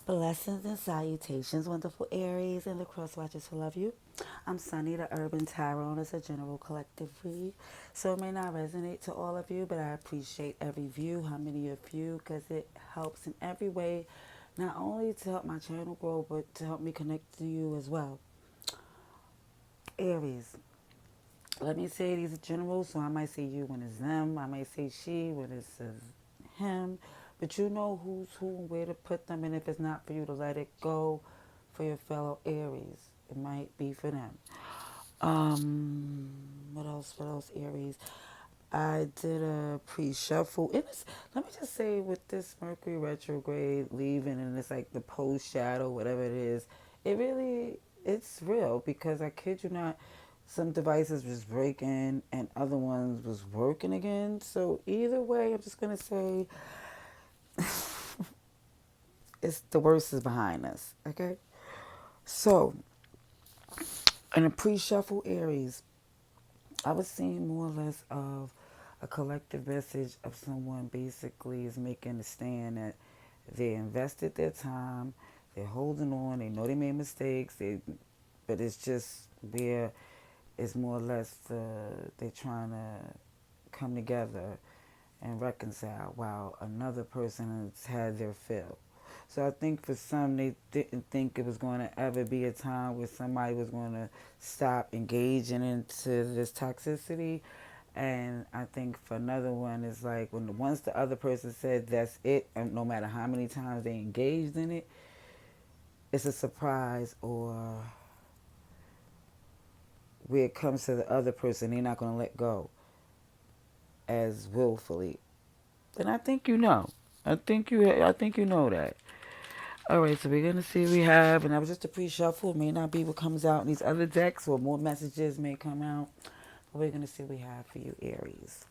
Blessings and salutations, wonderful Aries and the cross watchers who love you. I'm Sunny, the Urban Tarot, and it's a general collective read. So it may not resonate to all of you, but I appreciate every view, how many of you, because it helps in every way, not only to help my channel grow, but to help me connect to you as well. Aries, let me say these are general, so I might say you when it's them, I might say she when it's him, but you know who's who and where to put them, and if it's not for you to let it go for your fellow Aries, it might be for them. Um, what else, Aries? I did a pre-shuffle. Let me just say, with this Mercury retrograde leaving, and it's like the post shadow, whatever it is, it really, it's real because I kid you not, some devices was breaking and other ones was working again. So either way, I'm just gonna say, it's the worst is behind us. Okay. So in a pre-shuffle Aries, I was seeing more or less of a collective message of someone basically is making a stand that they invested their time, they're holding on, they know they made mistakes, but it's just where it's more or less they're trying to come together and reconcile while another person has had their fill. So I think for some, they didn't think it was going to ever be a time where somebody was going to stop engaging into this toxicity. And I think for another one, it's like once the other person said that's it, and no matter how many times they engaged in it, it's a surprise or where it comes to the other person, they're not going to let go as willfully. And I think you know. I think you know that. All right, so we're gonna see what we have, and that was just a pre-shuffle. It may not be what comes out in these other decks, or more messages may come out. But we're gonna see what we have for you, Aries.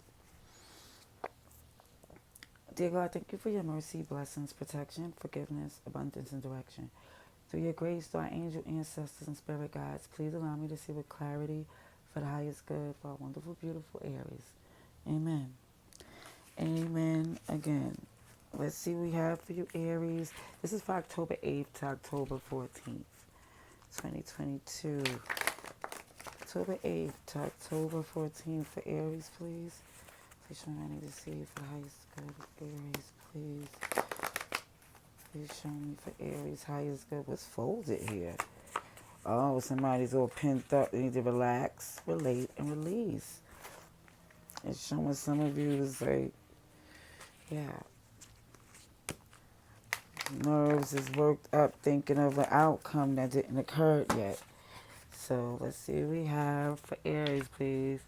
Dear God, thank you for your mercy, blessings, protection, forgiveness, abundance, and direction. Through your grace, through our angel ancestors and spirit guides, please allow me to see with clarity for the highest good for our wonderful, beautiful Aries. Amen. Amen again. Let's see what we have for you, Aries. This is for October 8th to October 14th, 2022. October 8th to October 14th for Aries, please. Please show me I need to see for the highest good of Aries, please. Please show me for Aries, highest good. What's folded here? Oh, somebody's all pent up. They need to relax, relate, and release. It's showing some of you is like, yeah, nerves is worked up thinking of an outcome that didn't occur yet. So let's see what we have for Aries, please.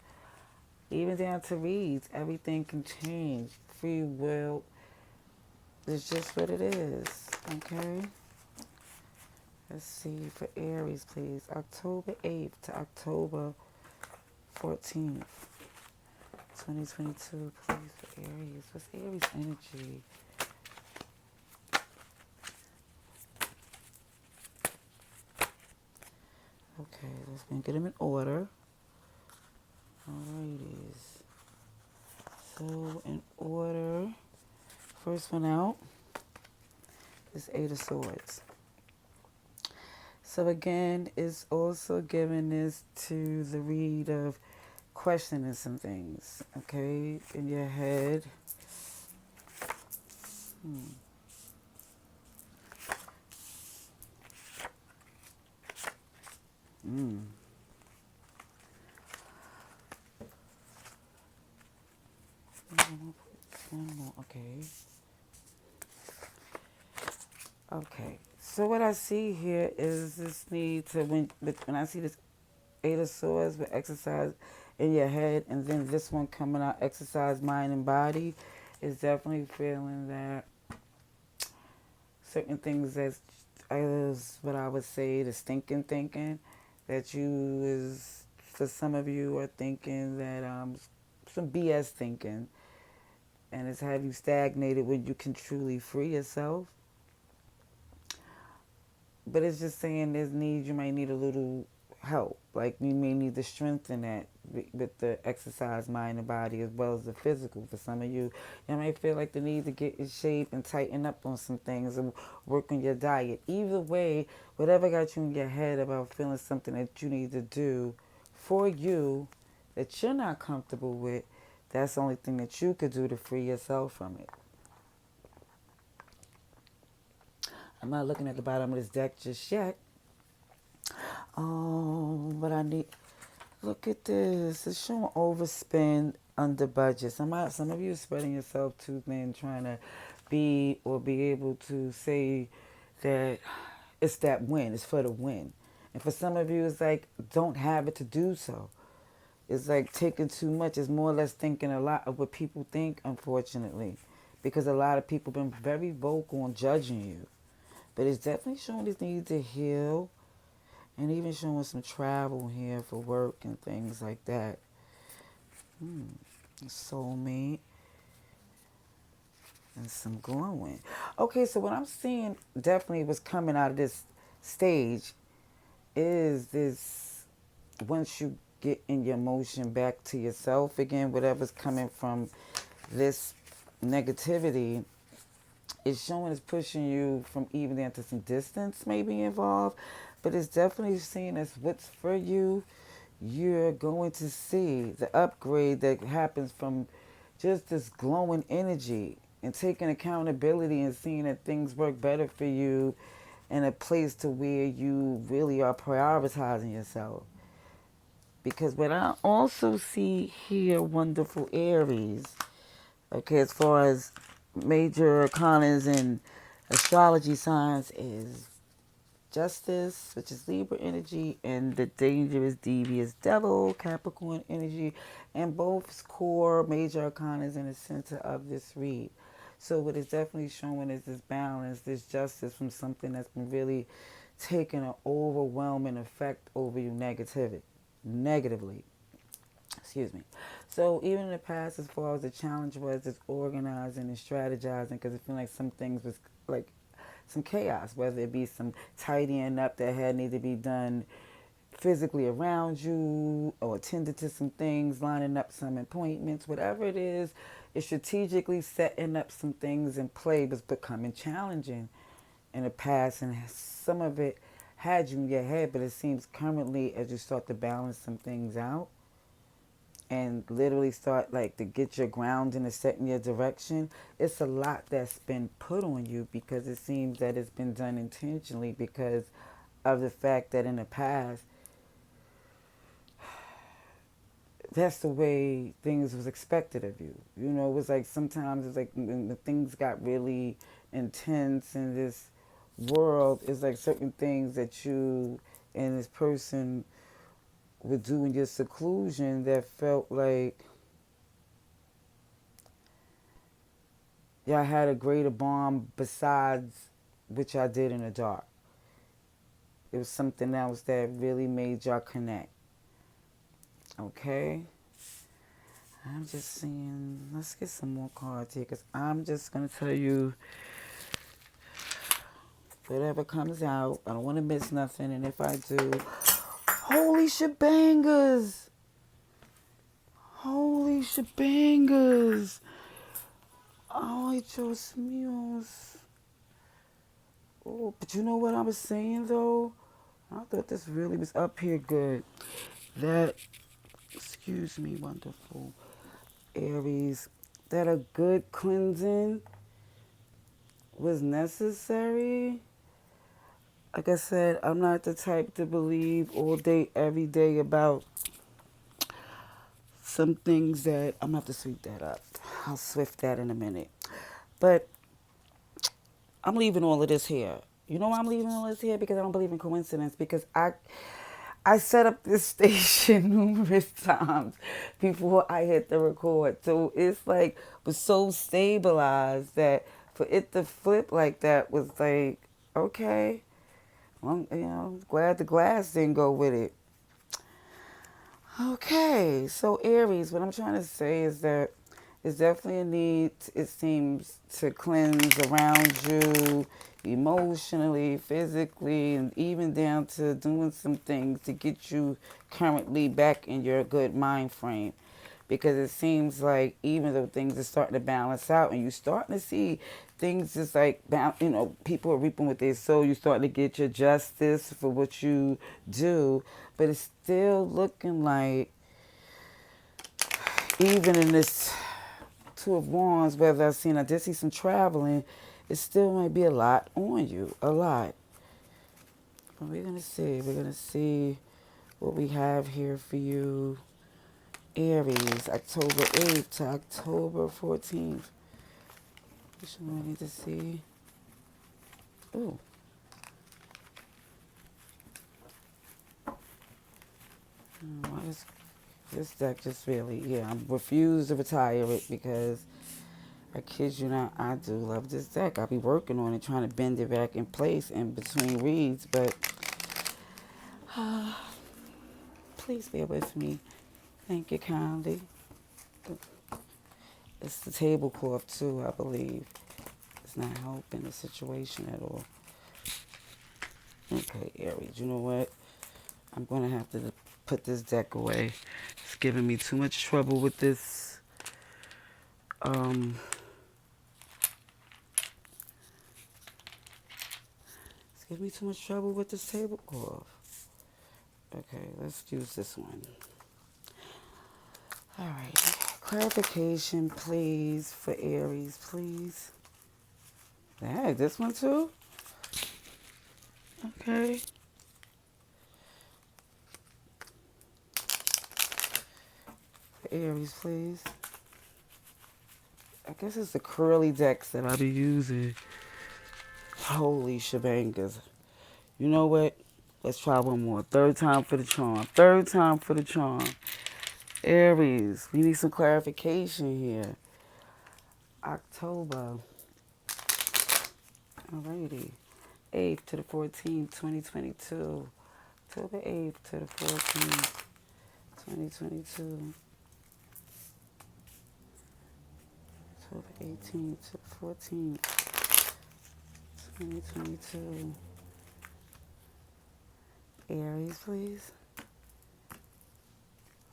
Even down to reads, everything can change. Free will is just what it is. Okay? Let's see for Aries, please. October 8th to October 14th, 2022, please, for Aries. What's Aries energy? Okay, let's get them in order. Alrighties. So, in order, first one out is Eight of Swords. So again, it's also giving this to the read of questioning some things, okay, in your head. Hmm. Mm. One more, okay. Okay. So what I see here is this need to when I see this Eight of Swords with exercise in your head, and then this one coming out, exercise mind and body, is definitely feeling that certain things that is what I would say the stinking thinking that you is for some of you are thinking that some BS thinking, and it's have you stagnated when you can truly free yourself. But it's just saying there's needs, you might need a little help, like you may need to strengthen that with the exercise, mind and body, as well as the physical. For some of you, you may feel like the need to get in shape and tighten up on some things and work on your diet. Either way, whatever got you in your head about feeling something that you need to do for you that you're not comfortable with, that's the only thing that you could do to free yourself from it. I'm not looking at the bottom of this deck just yet. But I need. Look at this. It's showing overspend under budget. Some of you are spreading yourself too thin, trying to be able to say that it's that win. It's for the win. And for some of you, it's like don't have it to do so. It's like taking too much. It's more or less thinking a lot of what people think, unfortunately, because a lot of people been very vocal on judging you. But it's definitely showing this need to heal, and even showing some travel here for work and things like that. Soulmate and some glowing. Okay, so what I'm seeing definitely was coming out of this stage is this, once you get in your emotion back to yourself again, whatever's coming from this negativity, it's showing it's pushing you from even into some distance maybe involved, but it's definitely seen as what's for you. You're going to see the upgrade that happens from just this glowing energy and taking accountability and seeing that things work better for you in a place to where you really are prioritizing yourself. Because what I also see here, wonderful Aries, okay, as far as major arcanas and astrology signs, is Justice, which is Libra energy, and the dangerous, devious Devil, Capricorn energy, and both core major arcanas in the center of this read. So what it's definitely showing is this balance, this justice from something that's been really taking an overwhelming effect over you negatively. Excuse me. So even in the past, as far as the challenge was, just organizing and strategizing, because I feel like some things was like some chaos, whether it be some tidying up that had need to be done physically around you, or attending to some things, lining up some appointments, whatever it is, it's strategically setting up some things in play was becoming challenging in the past, and some of it had you in your head, but it seems currently as you start to balance some things out and literally start like to get your ground and to set in your direction, it's a lot that's been put on you because it seems that it's been done intentionally because of the fact that in the past that's the way things was expected of you. You know, it was like sometimes it's like when the things got really intense in this world, it's like certain things that you and this person would do in your seclusion that felt like y'all had a greater bond besides what y'all did in the dark. It was something else that really made y'all connect. Okay? I'm just saying, let's get some more cards here because I'm just going to tell you whatever comes out. I don't want to miss nothing, and if I do, holy shebangers! Holy shebangers! Ay, Dios míos. Oh, but you know what I was saying though? I thought this really was up here good. That, excuse me, wonderful Aries, that a good cleansing was necessary. Like I said, I'm not the type to believe all day, every day about some things that I'm gonna have to sweep that up. I'll swift that in a minute. But I'm leaving all of this here. You know why I'm leaving all this here? Because I don't believe in coincidence. Because I set up this station numerous times before I hit the record. So it's like was so stabilized that for it to flip like that was like, okay. Well, you know, glad the glass didn't go with it. Okay, so Aries, what I'm trying to say is that it's definitely a need, it seems, to cleanse around you, emotionally, physically, and even down to doing some things to get you currently back in your good mind frame. Because it seems like even though things are starting to balance out and you're starting to see things just like, people are reaping what they sow, you starting to get your justice for what you do, but it's still looking like, even in this Two of Wands, whether I did see some traveling, it still might be a lot on you, a lot. But we're going to see. We're going to see what we have here for you. Aries, October 8th to October 14th. Which one I need to see? Ooh. Why does this deck just really, yeah, I refuse to retire it because I kid you not, I do love this deck. I'll be working on it, trying to bend it back in place in between reads, but please bear with me. Thank you kindly. It's the tablecloth too, I believe. It's not helping the situation at all. Okay, Aries, you know what? I'm going to have to put this deck away. It's giving me too much trouble with this. It's giving me too much trouble with this tablecloth. Okay, let's use this one. All right. Clarification, please, for Aries, please. Hey, this one too? Okay. For Aries, please. I guess it's the curly decks that I'll be using. Holy shebangas. You know what? Let's try one more. Third time for the charm. Third time for the charm. Aries, we need some clarification here. October. Alrighty. 8th to the 14th, 2022. October 8th to the 14th, 2022. October 18th to the 14th, 2022. Aries, please.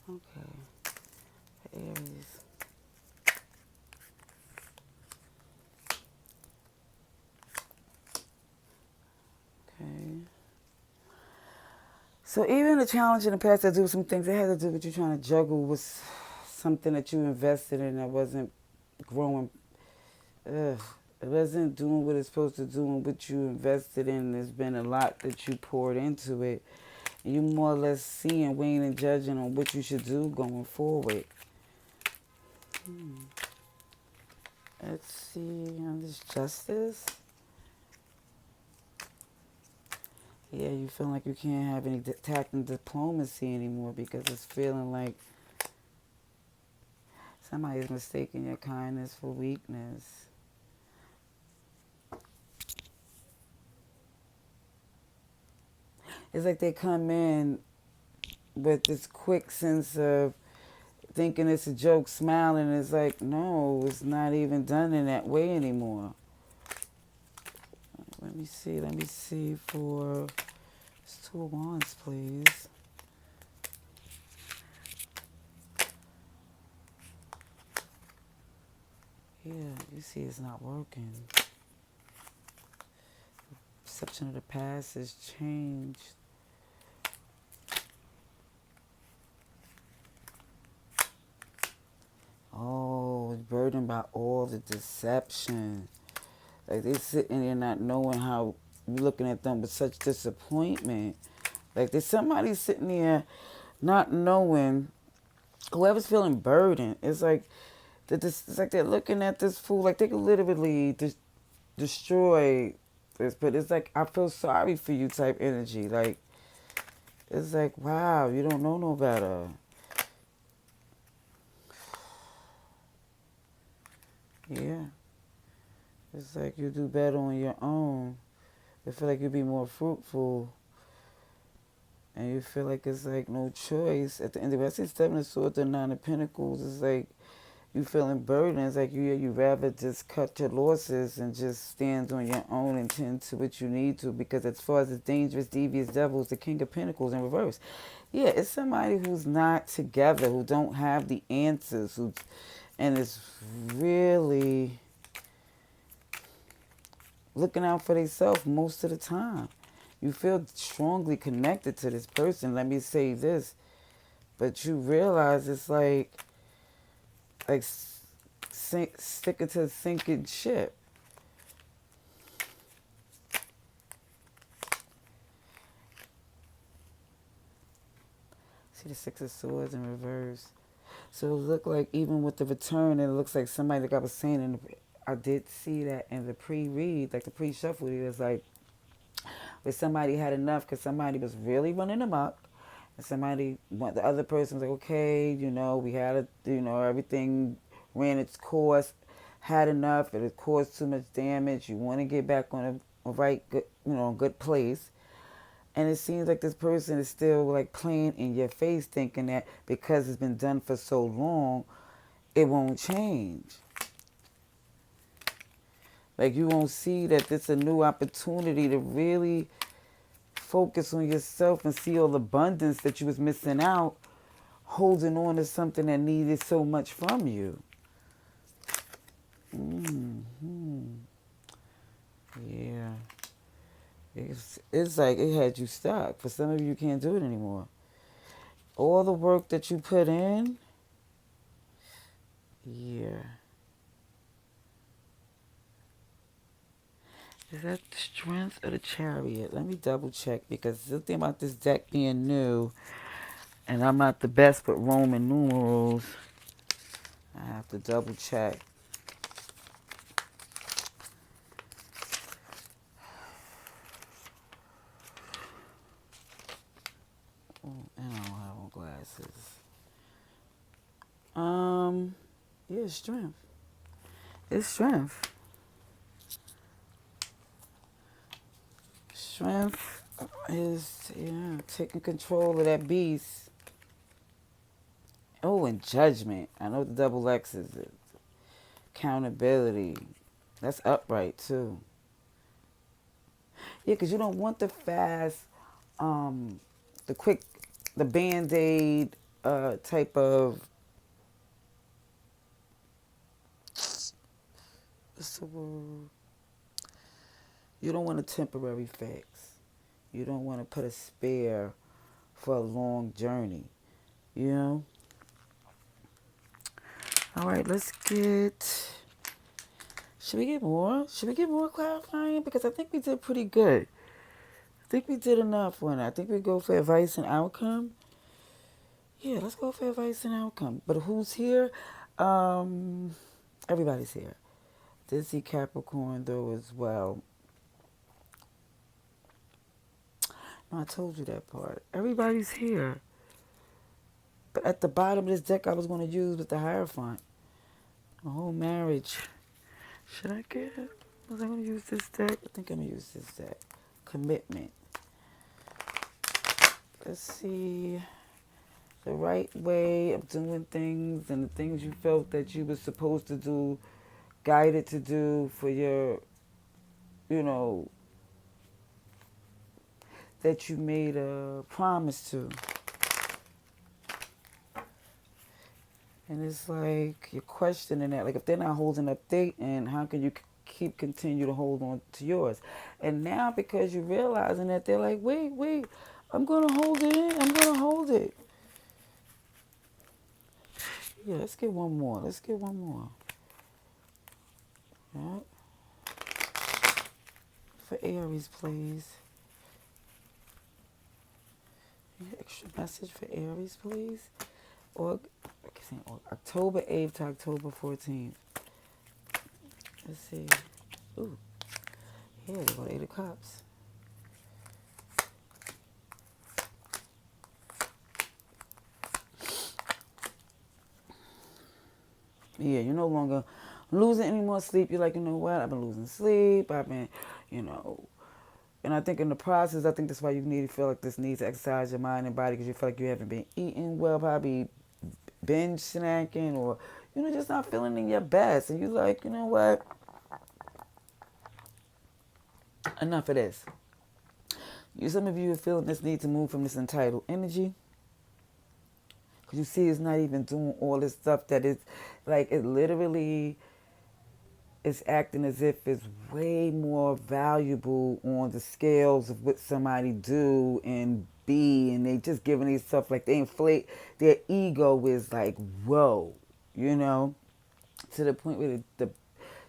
Okay. Aries. Okay. So even the challenge in the past that do some things, it had to do with you trying to juggle with something that you invested in that wasn't growing. Ugh. It wasn't doing what it's supposed to do and what you invested in. There's been a lot that you poured into it. And you more or less seeing, weighing, and judging on what you should do going forward. Let's see on this justice. Yeah, you feel like you can't have any tact and diplomacy anymore because it's feeling like somebody's mistaking your kindness for weakness. It's like they come in with this quick sense of thinking it's a joke, smiling. It's like, no, it's not even done in that way anymore. Let me see for this Two of Wands, please. Yeah, you see it's not working. Perception of the past has changed. Oh, burdened by all the deception. Like they sitting there not knowing how you're looking at them with such disappointment. Like there's somebody sitting there not knowing, whoever's feeling burdened. It's like it's like they're looking at this fool like they could literally destroy this, but it's like I feel sorry for you type energy. Like it's like, wow, you don't know no better. Yeah. It's like you do better on your own. I feel like you'd be more fruitful. And you feel like it's like no choice. At the end of it, I see Seven of Swords and Nine of Pentacles. It's like you feeling burdened. It's like you rather just cut your losses and just stand on your own and tend to what you need to, because as far as the dangerous, devious devils, the King of Pentacles in reverse. Yeah, it's somebody who's not together, who don't have the answers, who, and is really looking out for themselves most of the time. You feel strongly connected to this person. Let me say this, but you realize it's like sticking to a sinking ship. See the Six of Swords in reverse. So it looked like even with the return, it looks like somebody, like I was saying, I did see that in the pre-read, like the pre-shuffle, it was like, where somebody had enough because somebody was really running amok. And somebody, the other person was like, okay, we had everything ran its course, had enough, it had caused too much damage. You want to get back on a right, good, good place. And it seems like this person is still like playing in your face, thinking that because it's been done for so long, it won't change. Like you won't see that this is a new opportunity to really focus on yourself and see all the abundance that you was missing out, holding on to something that needed so much from you. Yeah. It's like it had you stuck. For some of you, you can't do it anymore. All the work that you put in, yeah. Is that the Strength or the Chariot? Let me double check, because the thing about this deck being new, and I'm not the best with Roman numerals, I have to double check. Oh, and I don't have on glasses. Yeah, strength. It's strength. Strength is, taking control of that beast. Oh, and judgment. I know the double X is it. Accountability. That's upright, too. Yeah, because you don't want the fast, the quick, the Band-Aid type of, what's the word? You don't want a temporary fix. You don't want to put a spare for a long journey, you know? All right, let's get, should we get more? Should we get more clarifying? Because I think we did pretty good. I think we did enough on it. I think we go for advice and outcome. Yeah, let's go for advice and outcome. But who's here? Everybody's here. Did see Capricorn though as well. No, I told you that part. Everybody's here. But at the bottom of this deck I was going to use with the Hierophant. A whole marriage. Should I get it? Was I going to use this deck? I think I'm going to use this deck. Commitment. Let's see. The right way of doing things and the things you felt that you were supposed to do, guided to do for your, that you made a promise to. And it's like you're questioning that. Like if they're not holding up date, and how can you continue to hold on to yours? And now because you're realizing that, they're like, wait, I'm going to hold it in. I'm going to hold it. Yeah, let's get one more. Yeah. For Aries, please. Extra message for Aries, please. October 8th to October 14th. Let's see. Ooh. Yeah, they got 8 of Cups. Yeah, you're no longer losing any more sleep. You're like, you know what? I've been losing sleep. I've been, and I think in the process, I think that's why you need to feel like this needs to exercise your mind and body, because you feel like you haven't been eating well, probably binge snacking, or just not feeling in your best. And you're like, you know what? Enough of this. Some of you are feeling this need to move from this entitled energy. Because you see it's not even doing all this stuff that is, like, it literally is acting as if it's way more valuable on the scales of what somebody do and be. And they just giving these stuff, like, they inflate, their ego is like, whoa, you know? To the point where the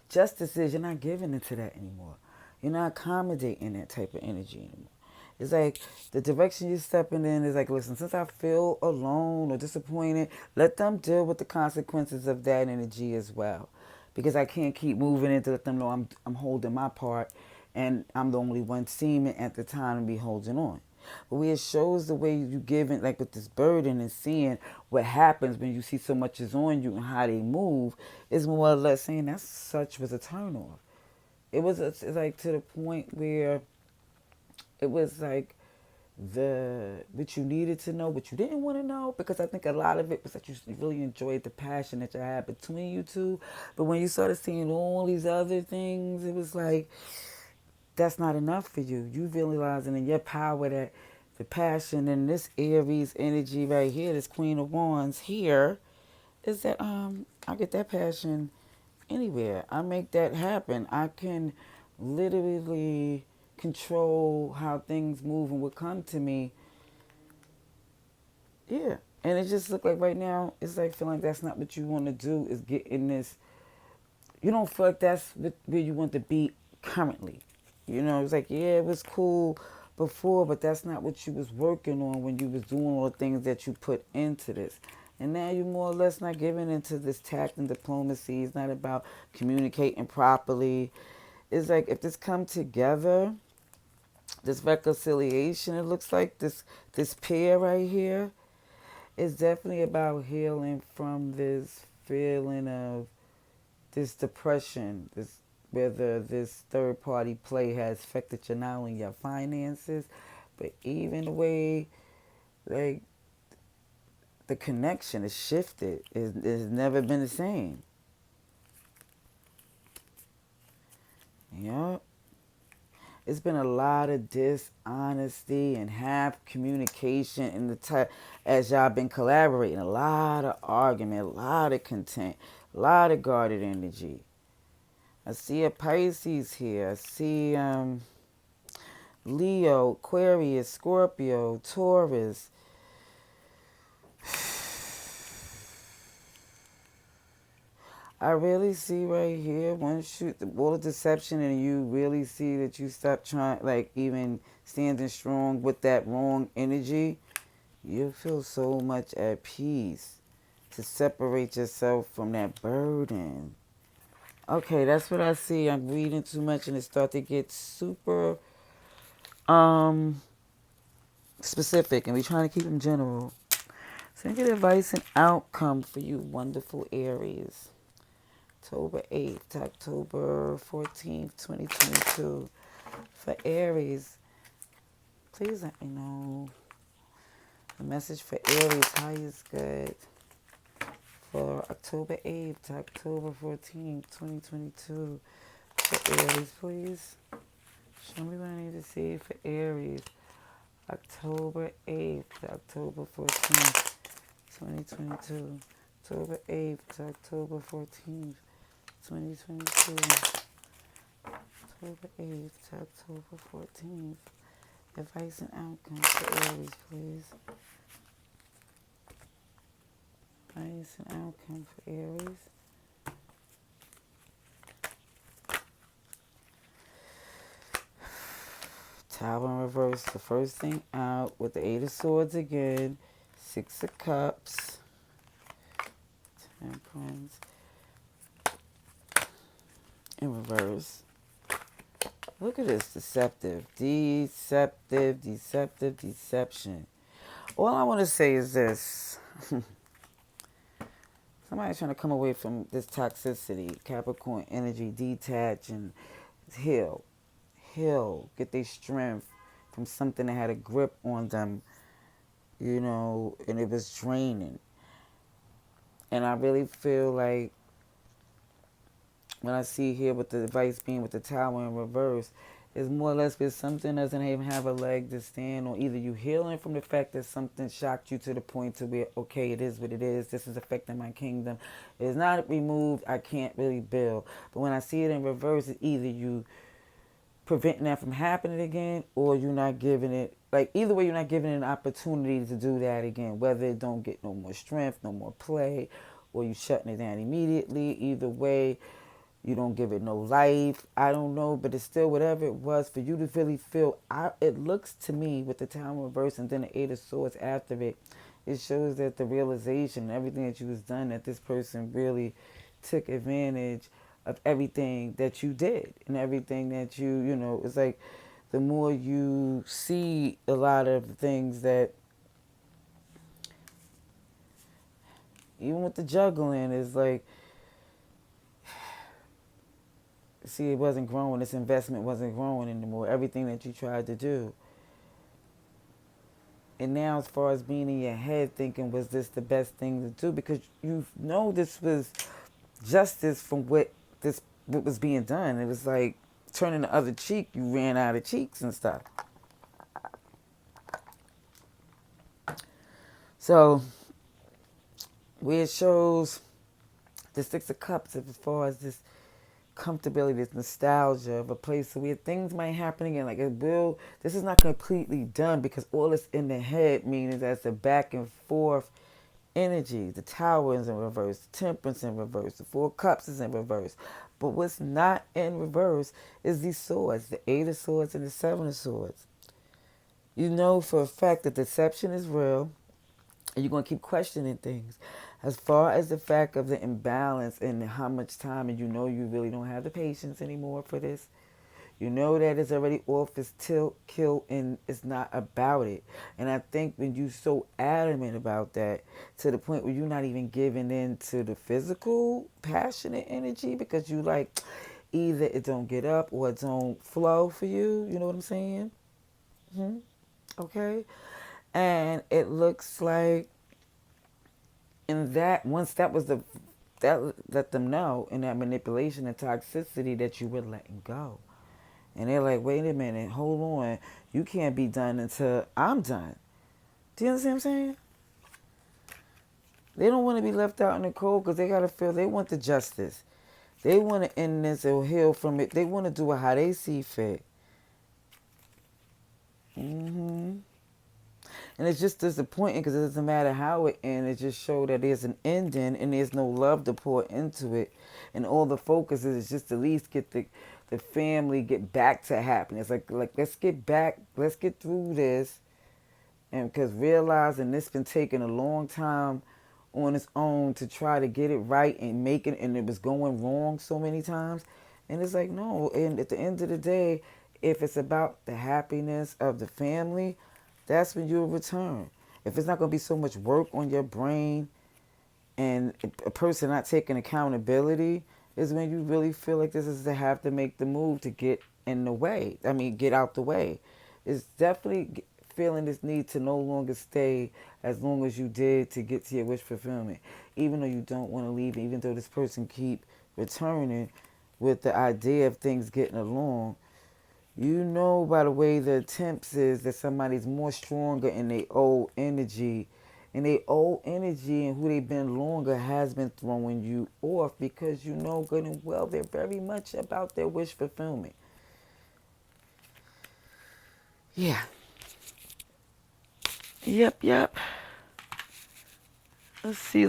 justice is, you're not giving into that anymore. You're not accommodating that type of energy anymore. It's like the direction you're stepping in is like, listen, since I feel alone or disappointed, let them deal with the consequences of that energy as well. Because I can't keep moving in to let them know I'm holding my part and I'm the only one seeing it at the time and be holding on. But where it shows the way you give it, like with this burden and seeing what happens when you see so much is on you and how they move, is more or less saying that such was a turnoff. It's like to the point where it was like the what you needed to know, what you didn't want to know, because I think a lot of it was that you really enjoyed the passion that you had between you two. But when you started seeing all these other things, it was like that's not enough for you. You realizing in your power that the passion and this Aries energy right here, this Queen of Wands here, is that I get that passion anywhere. I make that happen. I can literally control how things move and what come to me. Yeah. And it just look like right now, it's like feeling like that's not what you want to do, is get in this. You don't feel like that's where you want to be currently. It's like, yeah, it was cool before, but that's not what you was working on when you was doing all the things that you put into this. And now you're more or less not giving into this tact and diplomacy. It's not about communicating properly. It's like if this come together, this reconciliation, it looks like this pair right here is definitely about healing from this feeling of this depression, this whether this third party play has affected you not only your finances, but even the way like the connection is shifted. It's never been the same. Yep. It's been a lot of dishonesty and half communication in the time as y'all been collaborating. A lot of argument, a lot of content, a lot of guarded energy. I see a Pisces here. I see Leo, Aquarius, Scorpio, Taurus. I really see right here, once you, all the deception and you really see that you stop trying, like even standing strong with that wrong energy, you feel so much at peace to separate yourself from that burden. Okay, that's what I see. I'm reading too much and it starts to get super um specific and we're trying to keep them general. So I get advice and outcome for you wonderful Aries. October 8th to October 14th, 2022. For Aries, please let me know. The message for Aries, high is good. For October 8th to October 14th, 2022. For Aries, please. Show me what I need to see for Aries. October 8th to October 14th, 2022. October 8th to October 14th, 2022. October 8th to October 14th. Advice and outcomes for Aries, please. Advice and outcome for Aries. Tower in reverse, the first thing out with the Eight of Swords again. Six of Cups. Temperance. In reverse. Look at this. Deceptive. Deceptive. Deceptive. Deception. All I want to say is this. Somebody's trying to come away from this toxicity. Capricorn energy. Detach and heal. Heal. Get their strength from something that had a grip on them. And it was draining. And I really feel like when I see here with the advice being with the tower in reverse, it's more or less because something doesn't even have a leg to stand on. Either you healing from the fact that something shocked you to the point to where, okay, it is what it is. This is affecting my kingdom. It's not removed. I can't really build. But when I see it in reverse, it's either you preventing that from happening again, or you're not giving it, like, either way, you're not giving it an opportunity to do that again, whether it don't get no more strength, no more play, or you shutting it down immediately. Either way, you don't give it no life. I don't know, but it's still whatever it was for you to really feel. It looks to me with the Tower reverse and then the Eight of Swords after it, it shows that the realization, everything that you was done, that this person really took advantage of everything that you did and everything that you know, it's like the more you see a lot of things that, even with the juggling, is like, see, it wasn't growing. This investment wasn't growing anymore. Everything that you tried to do. And now, as far as being in your head thinking, was this the best thing to do? Because you know this was justice from what was being done. It was like turning the other cheek. You ran out of cheeks and stuff. So where it shows the Six of Cups, as far as this comfortability, this nostalgia of a place where things might happen again. Like, it will, this is not completely done because all that's in the head means that's a back and forth energy. The Tower is in reverse, the Temperance in reverse, the Four of Cups is in reverse. But what's not in reverse is these swords, the Eight of Swords and the Seven of Swords. You know for a fact that deception is real, and you're going to keep questioning things. As far as the fact of the imbalance and how much time, and you know you really don't have the patience anymore for this. You know that it's already off its tilt, kill, and it's not about it. And I think when you're so adamant about that, to the point where you're not even giving in to the physical, passionate energy, because you like, either it don't get up or it don't flow for you. You know what I'm saying? Hmm. Okay? And it looks like, and that once that was the, that let them know in that manipulation and toxicity that you were letting go. And they're like, wait a minute, hold on. You can't be done until I'm done. Do you understand what I'm saying? They don't want to be left out in the cold because they got to feel they want the justice. They want to end this or heal from it. They want to do it how they see fit. Hmm. And it's just disappointing because it doesn't matter how it ends. It just shows that there's an ending and there's no love to pour into it. And all the focus is just at least get the family get back to happiness. Like let's get back, let's get through this. And because realizing this been taking a long time on its own to try to get it right and make it, and it was going wrong so many times. And it's like, no. And at the end of the day, if it's about the happiness of the family, that's when you'll return. If it's not going to be so much work on your brain and a person not taking accountability, is when you really feel like this is to have to make the move to get in the way. I mean, get out the way. It's definitely feeling this need to no longer stay as long as you did to get to your wish fulfillment. Even though you don't want to leave, even though this person keep returning with the idea of things getting along, you know by the way the attempts is that somebody's more stronger in their old energy. And their old energy and who they've been longer has been throwing you off because you know good and well they're very much about their wish fulfillment. Yeah. Yep. Let's see.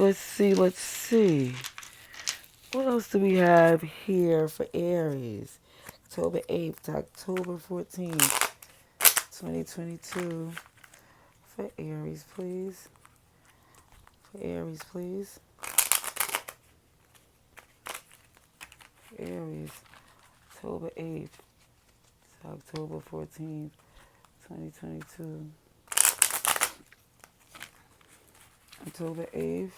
What else do we have here for Aries? October 8th to October 14th, 2022. For Aries, please. For Aries, please. Aries, October 8th to October 14th, 2022. October 8th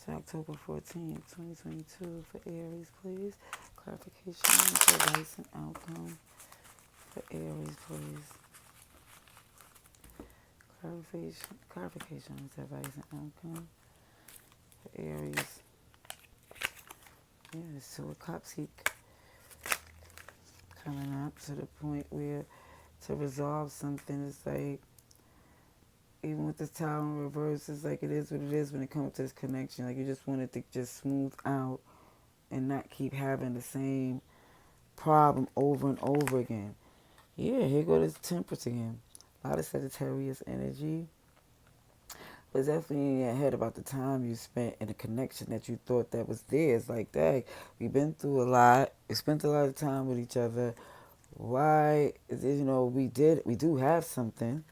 to October 14th, 2022. For Aries, please. Clarification, advice, and outcome. For Aries, please. Clarification, advice, and outcome. Aries. Yeah, so a cups keep coming up to the point where to resolve something, it's like, even with the Tower in reverse, it's like it is what it is when it comes to this connection. Like you just want it to just smooth out and not keep having the same problem over and over again. Yeah, here go this temperance again. A lot of Sagittarius energy. But it's definitely in your head about the time you spent and the connection that you thought that was there. It's like, dang, we've been through a lot. We spent a lot of time with each other. Why is it, we do have something.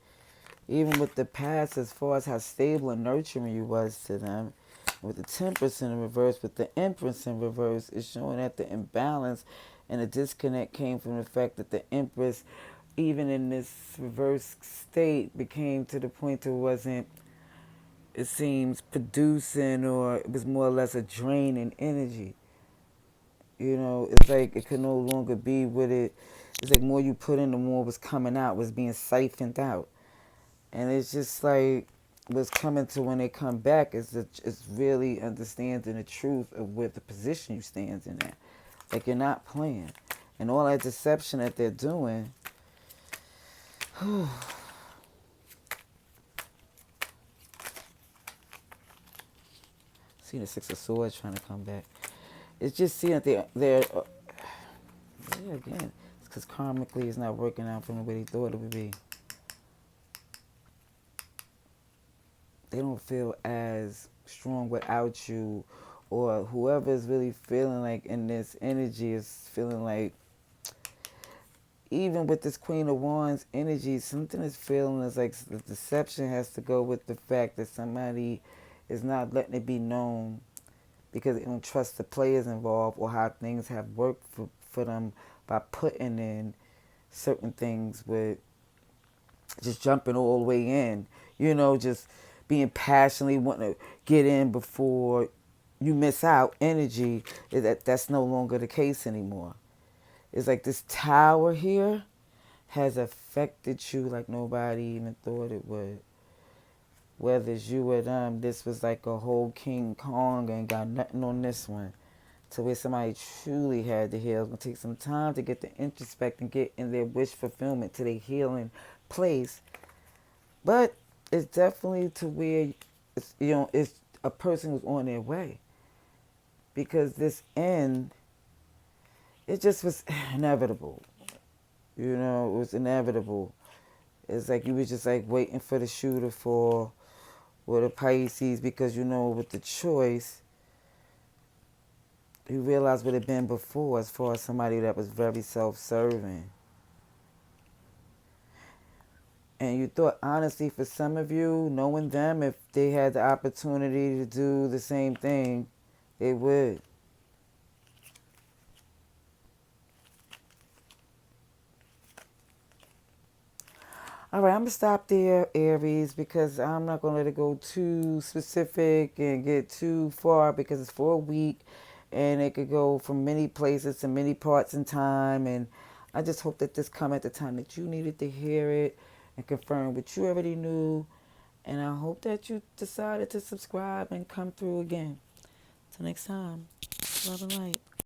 Even with the past, as far as how stable and nurturing you was to them, with the temperance in reverse, with the empress in reverse, it's showing that the imbalance and the disconnect came from the fact that the empress, even in this reverse state, became to the point that it wasn't, it seems, producing, or it was more or less a drain in energy. It's like it could no longer be what it. It's like more you put in, the more was coming out, was being siphoned out. And it's just like what's coming to when they come back is really understanding the truth of where the position you stand in at. Like you're not playing. And all that deception that they're doing, seeing the Six of Swords trying to come back. It's just seeing that they're yeah, again, it's because karmically it's not working out from the way they thought it would be. They don't feel as strong without you, or whoever is really feeling like in this energy is feeling like, even with this Queen of Wands energy, something is feeling is like the deception has to go with the fact that somebody is not letting it be known because they don't trust the players involved or how things have worked for them by putting in certain things with just jumping all the way in, just being passionately wanting to get in before you miss out energy. That's no longer the case anymore. It's like this tower here has affected you like nobody even thought it would. Whether it's you or them, this was like a whole King Kong and got nothing on this one. To where somebody truly had to heal. It's going to take some time to get to introspect and get in their wish fulfillment to their healing place. But it's definitely to where it's a person who's on their way. Because this end, it just was inevitable. It was inevitable. It's like you was just like waiting for the shoe to fall with a Pisces, because with the choice, you realize what it been before as far as somebody that was very self-serving. And you thought, honestly, for some of you, knowing them, if they had the opportunity to do the same thing, they would. All right, I'm going to stop there, Aries, because I'm not going to let it go too specific and get too far, because it's for a week and it could go from many places to many parts in time. And I just hope that this come at the time that you needed to hear it and confirm what you already knew. And I hope that you decided to subscribe and come through again. Till next time, love and light.